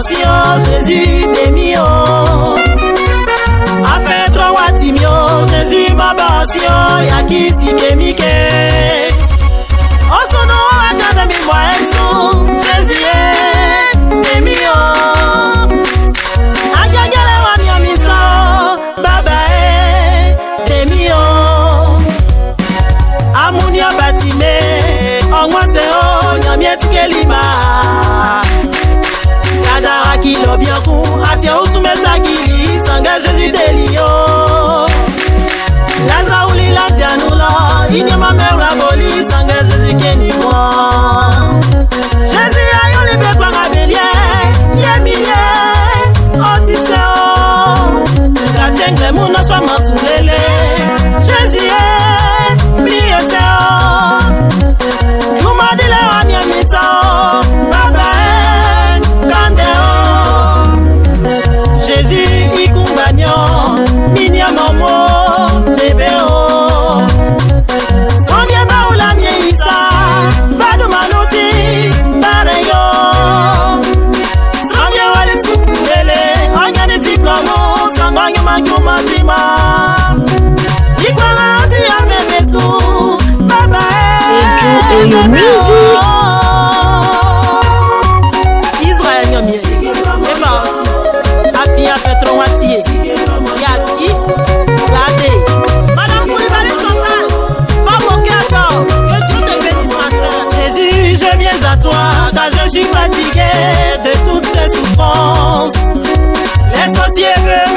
passion, Jésus bémio. A fait trois watimio, Jésus ma passion, yaki si bémike. O sono akademi boesu, Jésus bémio. Agagele wanya miso, baba bémio. Amunia batime, ongwaseo nyamietukelima. Kadara kilo biaku, asia usumesakili, sanga Jésus delio. Laza uli la tianula, igne ma mère la boli, sanga Jésus keni moi. Jésus ayo libe kwa ngabelie, yemile, otiseo. Katiengle muna swa masulele, Jésus et your music. Israël Nyomie, et pas aussi. Afia fait trop moitié. Yaki, Ladé. Madame Koulibaly Chantal, pas mon cœur, que Dieu te bénisse ma soeur. Jésus, je viens à toi, car je suis fatigué de toutes ces souffrances. Les sorciers veulent